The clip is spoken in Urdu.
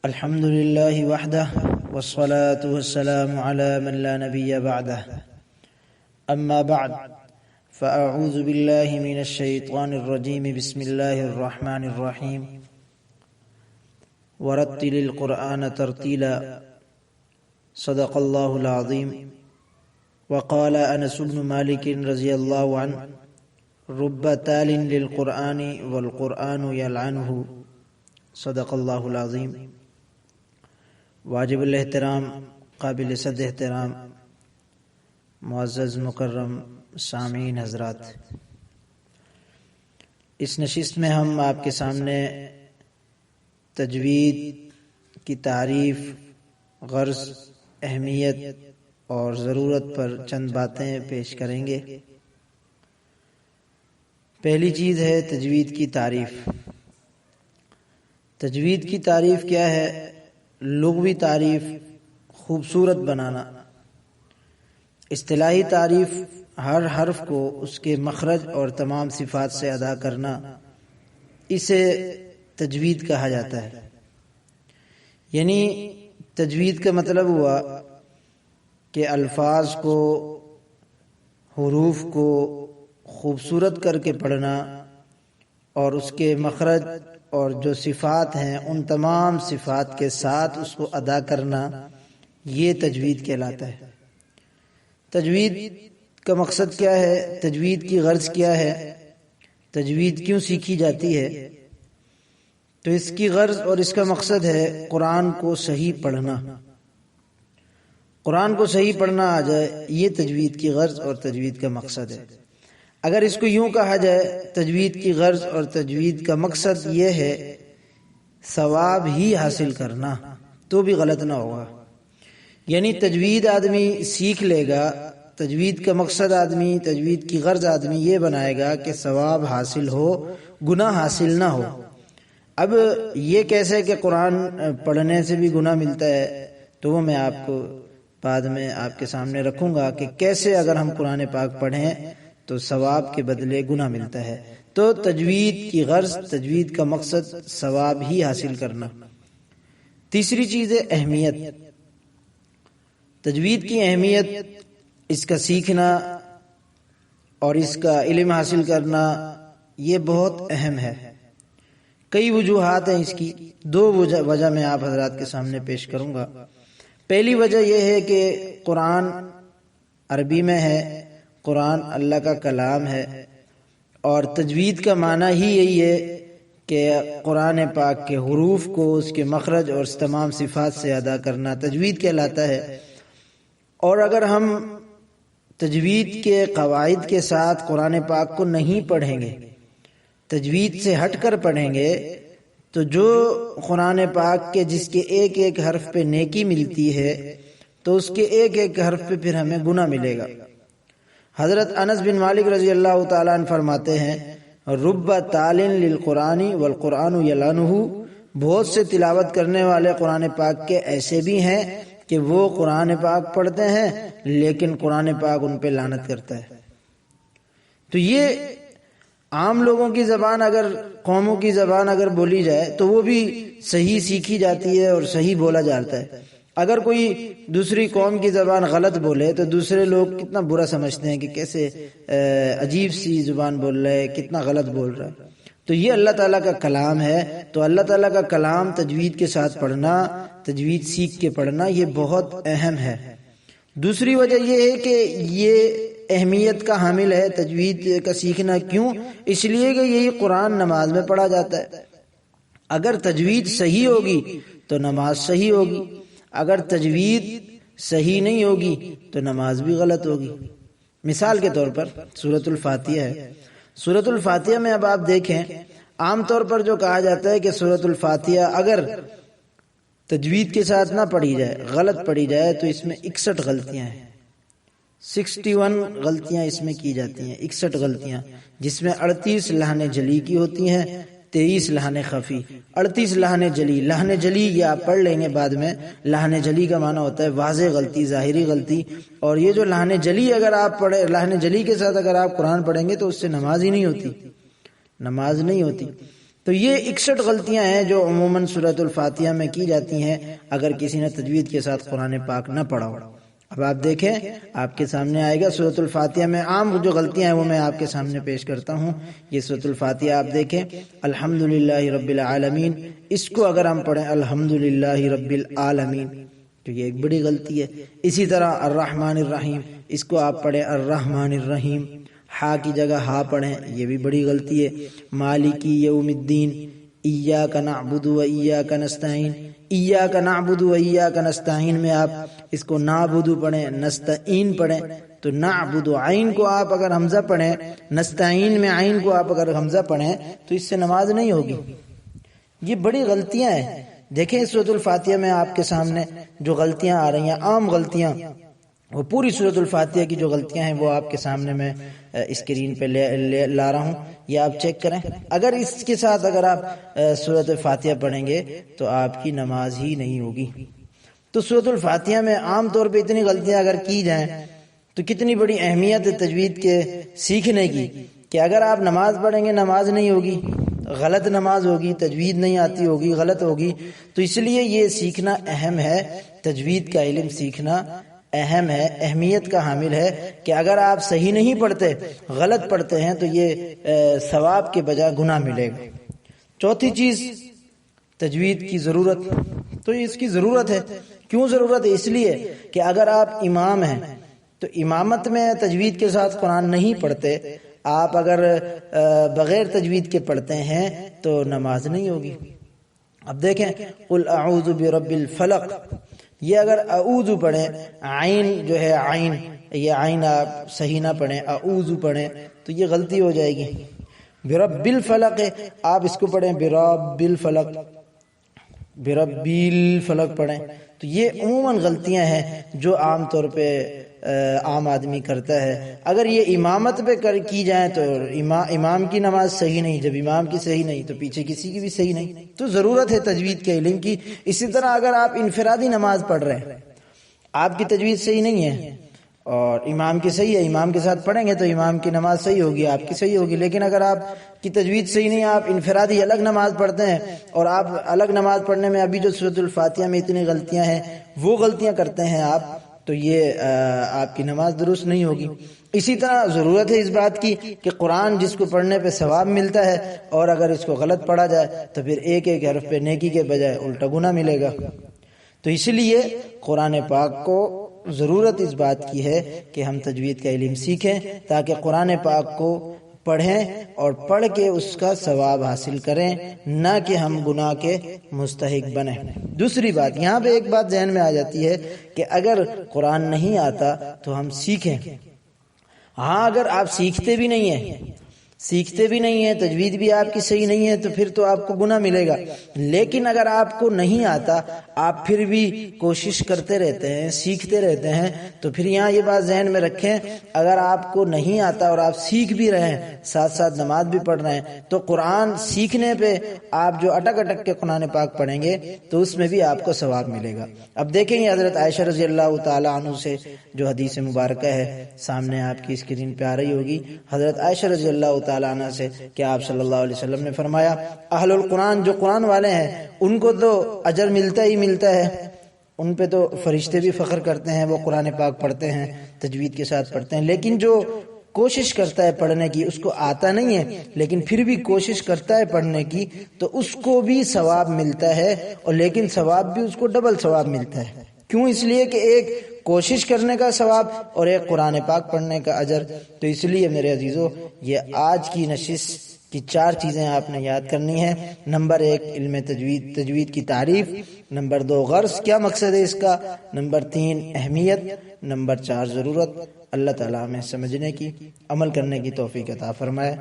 الحمد لله وحده والصلاة والسلام على من لا نبي بعده أما بعد فأعوذ بالله من الشيطان الرجيم بسم الله الرحمن الرحيم ورتل القرآن ترتيلا صدق الله العظيم وقال أنس بن مالك رضي الله عنه رب تال للقرآن والقرآن يلعنه صدق اللہ العظیم۔ واجب الاحترام، قابل صد احترام، معزز مکرم سامعین حضرات، اس نشست میں ہم آپ کے سامنے تجوید کی تعریف، غرض، اہمیت اور ضرورت پر چند باتیں پیش کریں گے۔ پہلی چیز ہے تجوید کی تعریف۔ تجوید کی تعریف کیا ہے؟ لغوی تعریف، خوبصورت بنانا۔ اصطلاحی تعریف، ہر حرف کو اس کے مخرج اور تمام صفات سے ادا کرنا، اسے تجوید کہا جاتا ہے۔ یعنی تجوید کا مطلب ہوا کہ الفاظ کو، حروف کو خوبصورت کر کے پڑھنا اور اس کے مخرج اور جو صفات ہیں ان تمام صفات کے ساتھ اس کو ادا کرنا، یہ تجوید کہلاتا ہے۔ تجوید کا مقصد کیا ہے؟ تجوید کی غرض کیا ہے؟ تجوید کیوں سیکھی جاتی ہے؟ تو اس کی غرض اور اس کا مقصد ہے قرآن کو صحیح پڑھنا۔ قرآن کو صحیح پڑھنا آ جائے، یہ تجوید کی غرض اور تجوید کا مقصد ہے۔ اگر اس کو یوں کہا جائے تجوید کی غرض اور تجوید کا مقصد یہ ہے ثواب ہی حاصل کرنا، تو بھی غلط نہ ہوگا۔ یعنی تجوید آدمی سیکھ لے گا، تجوید کا مقصد آدمی، تجوید کی غرض آدمی یہ بنائے گا کہ ثواب حاصل ہو، گناہ حاصل نہ ہو۔ اب یہ کیسے کہ قرآن پڑھنے سے بھی گناہ ملتا ہے، تو وہ میں آپ کو بعد میں آپ کے سامنے رکھوں گا کہ کیسے اگر ہم قرآن پاک پڑھیں تو ثواب کے بدلے گناہ ملتا ہے۔ تو تجوید کی غرض، تجوید کا مقصد ثواب ہی حاصل کرنا۔ تیسری چیز ہے اہمیت۔ تجوید کی اہمیت، اس کا سیکھنا اور اس کا علم حاصل کرنا، یہ بہت اہم ہے۔ کئی وجوہات ہیں اس کی، دو وجہ میں آپ حضرات کے سامنے پیش کروں گا۔ پہلی وجہ یہ ہے کہ قرآن عربی میں ہے، قرآن اللہ کا کلام ہے، اور تجوید کا معنی ہی یہی ہے کہ قرآن پاک کے حروف کو اس کے مخرج اور تمام صفات سے ادا کرنا تجوید کہلاتا ہے۔ اور اگر ہم تجوید کے قواعد کے ساتھ قرآن پاک کو نہیں پڑھیں گے، تجوید سے ہٹ کر پڑھیں گے، تو جو قرآن پاک کے جس کے ایک ایک حرف پہ نیکی ملتی ہے، تو اس کے ایک ایک حرف پہ پھر ہمیں گناہ ملے گا۔ حضرت انس بن مالک رضی اللہ تعالیٰ عنہ فرماتے ہیں رب تال للقرآن والقرآن یلعنہ، بہت سے تلاوت کرنے والے قرآن پاک کے ایسے بھی ہیں کہ وہ قرآن پاک پڑھتے ہیں لیکن قرآن پاک ان پہ لعنت کرتا ہے۔ تو یہ عام لوگوں کی زبان، اگر قوموں کی زبان اگر بولی جائے تو وہ بھی صحیح سیکھی جاتی ہے اور صحیح بولا جاتا ہے۔ اگر کوئی دوسری قوم کی زبان غلط بولے تو دوسرے لوگ کتنا برا سمجھتے ہیں کہ کیسے عجیب سی زبان بول رہا ہے، کتنا غلط بول رہا ہے۔ تو یہ اللہ تعالیٰ کا کلام ہے، تو اللہ تعالیٰ کا کلام تجوید کے ساتھ پڑھنا، تجوید سیکھ کے پڑھنا، یہ بہت اہم ہے۔ دوسری وجہ یہ ہے کہ یہ اہمیت کا حامل ہے تجوید کا سیکھنا۔ کیوں؟ اس لیے کہ یہی قرآن نماز میں پڑھا جاتا ہے۔ اگر تجوید صحیح ہوگی تو نماز صحیح ہوگی، اگر تجوید صحیح نہیں ہوگی تو نماز بھی غلط ہوگی۔ مثال کے طور پر سورۃ الفاتحہ ہے۔ سورۃ الفاتحہ میں اب آپ دیکھیں، عام طور پر جو کہا جاتا ہے کہ سورۃ الفاتحہ اگر تجوید کے ساتھ نہ پڑھی جائے، غلط پڑھی جائے، تو اس میں 61 غلطیاں ہیں، 61 غلطیاں اس میں کی جاتی ہیں، 61 غلطیاں، جس میں 38 لحن جلی کی ہوتی ہیں، 23 لحن خفی۔ 38 لحن جلی، لحن جلی یہ آپ پڑھ لیں گے بعد میں، لحن جلی کا معنی ہوتا ہے واضح غلطی، ظاہری غلطی۔ اور یہ جو لحن جلی اگر آپ پڑھیں، لحن جلی کے ساتھ اگر آپ قرآن پڑھیں گے تو اس سے نماز ہی نہیں ہوتی، نماز نہیں ہوتی۔ تو یہ 61 غلطیاں ہیں جو عموماً سورۃ الفاتحہ میں کی جاتی ہیں اگر کسی نے تجوید کے ساتھ قرآن پاک نہ پڑھا ہو۔ اب آپ دیکھیں، آپ کے سامنے آئے گا سورۃ الفاتحہ میں عام جو غلطیاں ہیں وہ میں آپ کے سامنے پیش کرتا ہوں۔ یہ سورۃ الفاتحہ آپ دیکھیں، الحمدللہ رب العالمین، اس کو اگر ہم پڑھیں الحمدللہ رب العالمین تو یہ ایک بڑی غلطی ہے۔ اسی طرح الرحمن الرحیم، اس کو آپ پڑھیں الرحمن الرحیم، ہا کی جگہ ہا پڑھیں، یہ بھی بڑی غلطی ہے۔ مالک یوم الدین، ایاک نعبد و ایاک نستعین، ایاک نعبد و ایاک نستعین میں آپ اس کو نعبد پڑھیں، نستعین پڑھیں، تو نعبد عین کو آپ اگر حمزہ پڑھیں، نستعین میں عین کو آپ اگر حمزہ پڑھیں تو اس سے نماز نہیں ہوگی۔ یہ بڑی غلطیاں ہیں۔ دیکھیں سورۃ الفاتحہ میں آپ کے سامنے جو غلطیاں آ رہی ہیں، عام غلطیاں، وہ پوری سورۃ الفاتحہ کی جو غلطیاں ہیں وہ آپ کے سامنے میں اسکرین پہ لا رہا ہوں، یہ آپ چیک کریں۔ اگر اس کے ساتھ اگر آپ سورۃ الفاتحہ پڑھیں گے تو آپ کی نماز ہی نہیں ہوگی۔ تو سورۃ الفاتحہ میں عام طور پہ اتنی غلطیاں اگر کی جائیں تو کتنی بڑی اہمیت ہے تجوید کے سیکھنے کی، کہ اگر آپ نماز پڑھیں گے نماز نہیں ہوگی، غلط نماز ہوگی، تجوید نہیں آتی ہوگی، غلط ہوگی۔ تو اس لیے یہ سیکھنا اہم ہے، تجوید کا علم سیکھنا اہم ہے، اہمیت کا حامل ہے، کہ اگر آپ صحیح نہیں پڑھتے، غلط پڑھتے ہیں تو یہ ثواب کے بجائے گناہ ملے گا۔ چوتھی چیز، تجوید کی ضرورت۔ تو اس کی ضرورت ہے، کیوں ضرورت ہے؟ اس لیے کہ اگر آپ امام ہیں تو امامت میں تجوید کے ساتھ قرآن نہیں پڑھتے، آپ اگر بغیر تجوید کے پڑھتے ہیں تو نماز نہیں ہوگی۔ اب دیکھیں، قل اعوذ برب الفلق، یہ اگر اعوذ پڑھیں، عین جو ہے عین، یہ عین آپ صحیح نہ پڑھیں، اعوذ پڑھیں تو یہ غلطی ہو جائے گی۔ برب الفلق آپ اس کو پڑھیں برب الفلق، برب الفلق پڑھیں، تو یہ عموماً غلطیاں ہیں جو عام طور پہ عام آدمی کرتا ہے۔ اگر یہ امامت پہ کی جائیں تو امام کی نماز صحیح نہیں، جب امام کی صحیح نہیں تو پیچھے کسی کی بھی صحیح نہیں۔ تو ضرورت ہے تجوید کے علم کی۔ اسی طرح اگر آپ انفرادی نماز پڑھ رہے ہیں، آپ کی تجوید صحیح نہیں ہے اور امام کی صحیح ہے، امام کے ساتھ پڑھیں گے تو امام کی نماز صحیح ہوگی، آپ کی صحیح ہوگی۔ لیکن اگر آپ کی تجوید صحیح نہیں ہے، آپ انفرادی الگ نماز پڑھتے ہیں اور آپ الگ نماز پڑھنے میں ابھی جو سورۃ الفاتحہ میں اتنی غلطیاں ہیں وہ غلطیاں کرتے ہیں آپ، تو یہ آپ کی نماز درست نہیں ہوگی۔ اسی طرح ضرورت ہے اس بات کی کہ قرآن جس کو پڑھنے پہ ثواب ملتا ہے اور اگر اس کو غلط پڑھا جائے تو پھر ایک ایک حرف پہ نیکی کے بجائے الٹا گناہ ملے گا۔ تو اسی لیے قرآن پاک کو ضرورت اس بات کی ہے کہ ہم تجوید کا علم سیکھیں تاکہ قرآن پاک کو پڑھیں اور پڑھ کے اس کا ثواب حاصل کریں، نہ کہ ہم گناہ کے مستحق بنیں۔ دوسری بات، یہاں پہ ایک بات ذہن میں آ جاتی ہے کہ اگر قرآن نہیں آتا تو ہم سیکھیں۔ ہاں، اگر آپ سیکھتے بھی نہیں ہیں، تجوید بھی آپ کی صحیح نہیں ہے تو پھر تو آپ کو گناہ ملے گا۔ لیکن اگر آپ کو نہیں آتا، آپ پھر بھی کوشش کرتے رہتے ہیں، سیکھتے رہتے ہیں، تو پھر یہاں یہ بات ذہن میں رکھیں، اگر آپ کو نہیں آتا اور آپ سیکھ بھی رہے ہیں، ساتھ ساتھ نماز بھی پڑھ رہے ہیں، تو قرآن سیکھنے پہ آپ جو اٹک اٹک کے قرآن پاک پڑھیں گے تو اس میں بھی آپ کو ثواب ملے گا۔ اب دیکھیں گے حضرت عائشہ رضی اللہ تعالی عنہ سے جو حدیث مبارکہ ہے سامنے آپ کی اسکرین پہ آ رہی ہوگی، حضرت عائشہ رضی اللہ تعالی عنہ سے کہ آپ صلی اللہ علیہ وسلم نے فرمایا، اہل القرآن جو قرآن والے ہیں ان کو تو اجر ملتا ہی ملتا ہے، ان پہ تو فرشتے بھی فخر کرتے ہیں، وہ قرآن پاک پڑھتے ہیں، تجوید کے ساتھ پڑھتے ہیں۔ لیکن جو کوشش کرتا ہے پڑھنے کی، اس کو آتا نہیں ہے لیکن پھر بھی کوشش کرتا ہے پڑھنے کی، تو اس کو بھی ثواب ملتا ہے، اور لیکن ثواب بھی اس کو ڈبل ثواب ملتا ہے۔ کیوں؟ اس لیے کہ ایک کوشش کرنے کا ثواب اور ایک قرآن پاک پڑھنے کا اجر۔ تو اس لیے میرے عزیزو، یہ آج کی نشست کی 4 چیزیں آپ نے یاد کرنی ہیں۔ نمبر 1 علم تجوید کی تعریف، نمبر 2 غرض، کیا مقصد ہے اس کا، نمبر 3 اہمیت، نمبر 4 ضرورت۔ اللہ تعالیٰ ہمیں سمجھنے کی، عمل کرنے کی توفیق عطا فرمائے۔